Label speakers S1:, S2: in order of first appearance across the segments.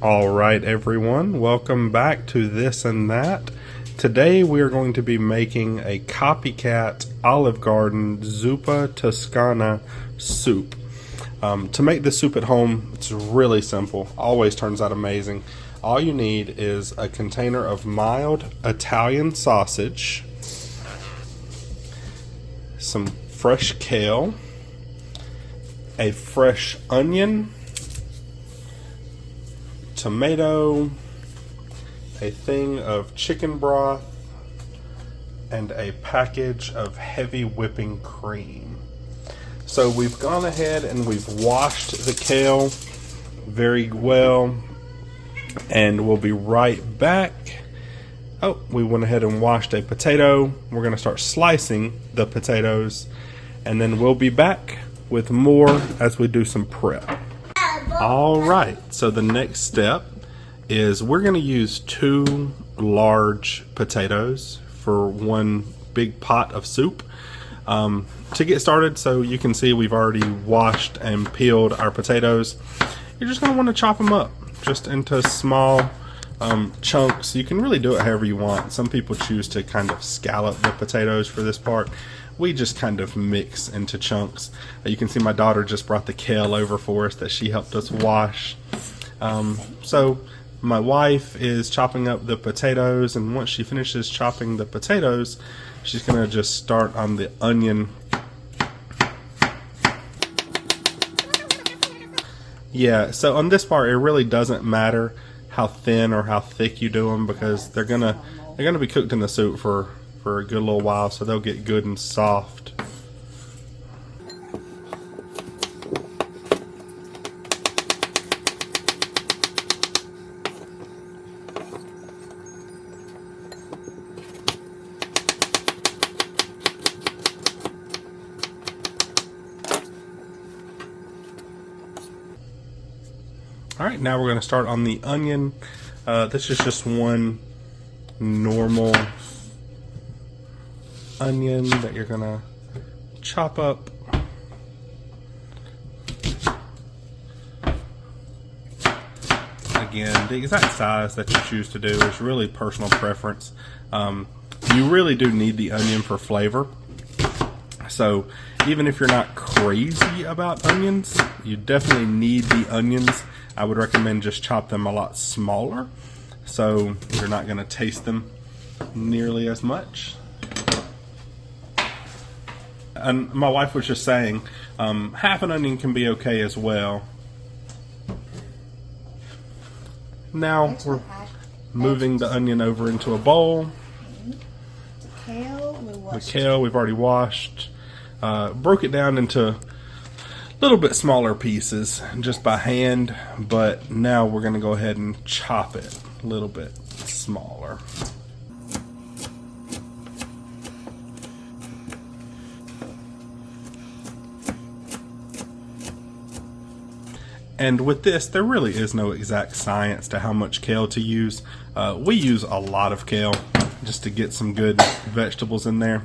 S1: All right, everyone, welcome back to This and That. Today we are going to be making a copycat Olive Garden Zuppa Toscana soup. To make this soup at home, it's really simple. Always turns out amazing. All you need is a container of mild Italian sausage, some fresh kale, a fresh onion, tomato, a thing of chicken broth, and a package of heavy whipping cream. So we've gone ahead and we've washed the kale very well, and we'll be right back. Oh, we went ahead and washed a potato. We're going to start slicing the potatoes, and then we'll be back with more as we do some prep. All right, so the next step is we're going to use 2 large potatoes for one big pot of soup. To get started, so you can see we've already washed and peeled our potatoes. You're just going to want to chop them up just into small chunks. You can really do it however you want. Some people choose to kind of scallop the potatoes for this part. We just kind of mix into chunks. You can see my daughter just brought the kale over for us that she helped us wash. So my wife is chopping up the potatoes, and once she finishes chopping the potatoes, she's gonna just start on the onion. Yeah, so on this part, it really doesn't matter how thin or how thick you do them, because they're gonna be cooked in the soup for a good little while, so they'll get good and soft. All right, now we're going to start on the onion. This is just one normal onion that you're going to chop up. Again, the exact size that you choose to do is really personal preference. You really do need the onion for flavor. So even if you're not crazy about onions, you definitely need the onions. I would recommend just chop them a lot smaller, so you're not going to taste them nearly as much. And my wife was just saying, half an onion can be okay as well. Now we're moving the onion over into a bowl. The kale we've already washed. Broke it down into little bit smaller pieces just by hand, but now we're going to go ahead and chop it a little bit smaller. And with this, there really is no exact science to how much kale to use. We use a lot of kale just to get some good vegetables in there.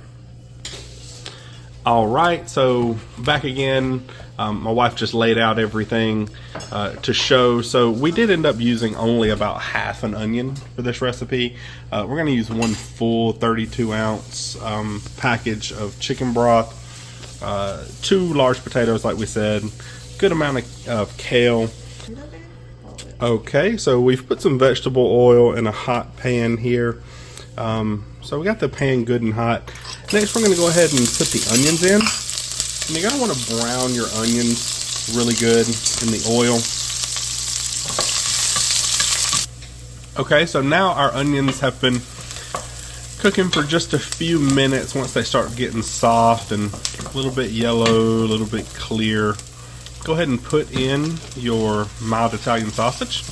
S1: All right, so back again. My wife just laid out everything to show. So we did end up using only about half an onion for this recipe. We're going to use one full 32-ounce package of chicken broth, 2 large potatoes, like we said, good amount of kale. Okay, so we've put some vegetable oil in a hot pan here. So we got the pan good and hot. Next, we're going to go ahead and put the onions in. And you're going to want to brown your onions really good in the oil. Okay, so now our onions have been cooking for just a few minutes. Once they start getting soft and a little bit yellow, a little bit clear, go ahead and put in your mild Italian sausage.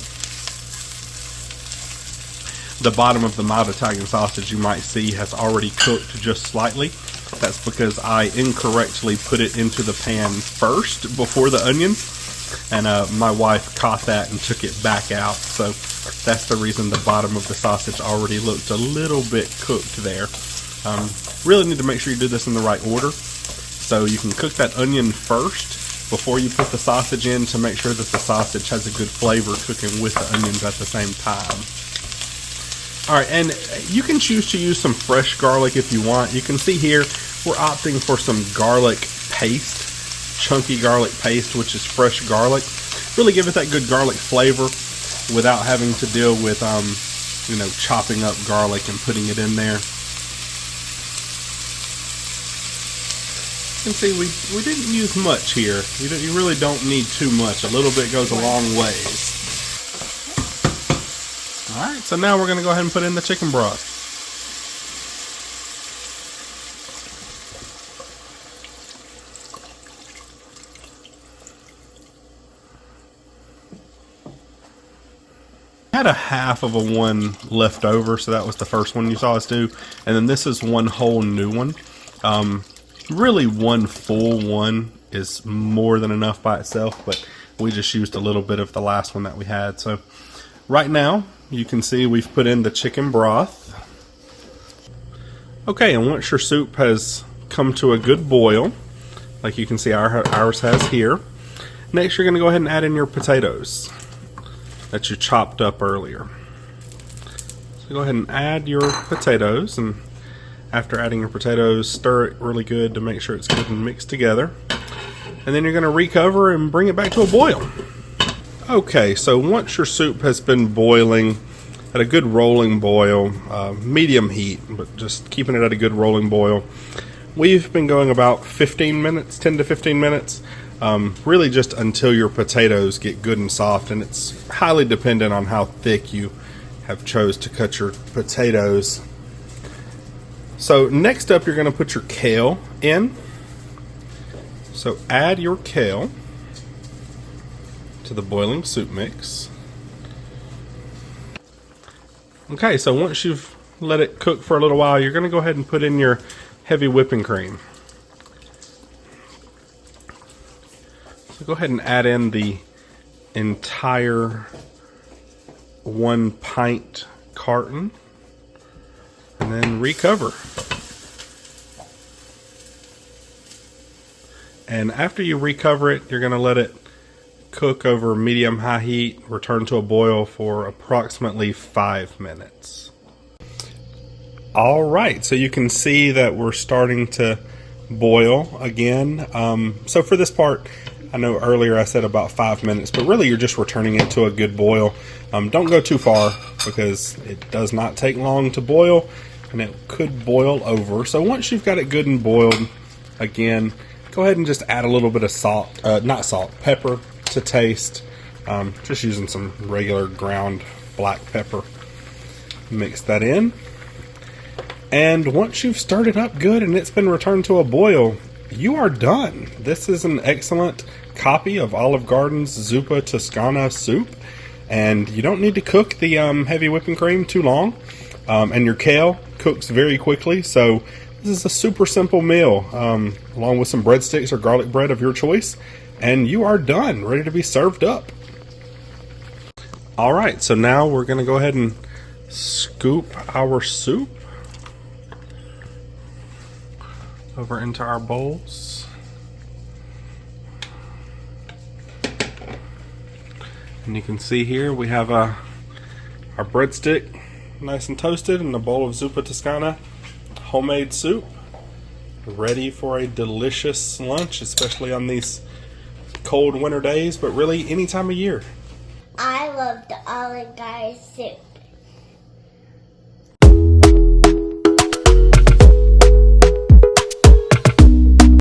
S1: The bottom of the mild Italian sausage, you might see, has already cooked just slightly. That's because I incorrectly put it into the pan first before the onions, and my wife caught that and took it back out. So that's the reason the bottom of the sausage already looked a little bit cooked there. Really need to make sure you do this in the right order. So you can cook that onion first, before you put the sausage in to make sure that the sausage has a good flavor cooking with the onions at the same time. Alright, and you can choose to use some fresh garlic if you want. You can see here we're opting for some garlic paste, chunky garlic paste, which is fresh garlic. Really give it that good garlic flavor without having to deal with chopping up garlic and putting it in there. You can see we didn't use much here. You really don't need too much. A little bit goes a long ways. Alright, so now we're going to go ahead and put in the chicken broth. I had a half of a one left over, so that was the first one you saw us do. And then this is one whole new one. Really one full one is more than enough by itself, but we just used a little bit of the last one that we had. So right now you can see we've put in the chicken broth. Okay, and once your soup has come to a good boil, like you can see ours has here, next you're going to go ahead and add in your potatoes that you chopped up earlier. So go ahead and add your potatoes, and after adding your potatoes, stir it really good to make sure it's good and mixed together. And then you're going to recover and bring it back to a boil. Okay, so once your soup has been boiling at a good rolling boil, medium heat, but just keeping it at a good rolling boil, we've been going about 15 minutes, 10 to 15 minutes, really just until your potatoes get good and soft, and it's highly dependent on how thick you have chose to cut your potatoes. So next up, you're going to put your kale in. So add your kale to the boiling soup mix. Okay, so once you've let it cook for a little while, you're going to go ahead and put in your heavy whipping cream. So go ahead and add in the entire 1 pint carton. And then recover. And after you recover it, you're going to let it cook over medium-high heat, return to a boil for approximately 5 minutes. Alright, so you can see that we're starting to boil again. So for this part, I know earlier I said about 5 minutes, but really you're just returning it to a good boil. Don't go too far because it does not take long to boil, and it could boil over. So once you've got it good and boiled, again, go ahead and just add a little bit of salt, pepper to taste. Just using some regular ground black pepper. Mix that in. And once you've stirred it up good and it's been returned to a boil, you are done. This is an excellent copy of Olive Garden's Zuppa Toscana soup. And you don't need to cook the heavy whipping cream too long. And your kale cooks very quickly, so this is a super simple meal, along with some breadsticks or garlic bread of your choice, and you are done, ready to be served up. Alright, so now we're going to go ahead and scoop our soup over into our bowls. And you can see here we have our breadstick nice and toasted and a bowl of Zuppa Toscana homemade soup, ready for a delicious lunch, especially on these cold winter days, but really any time of year.
S2: I love the Olive Garden soup.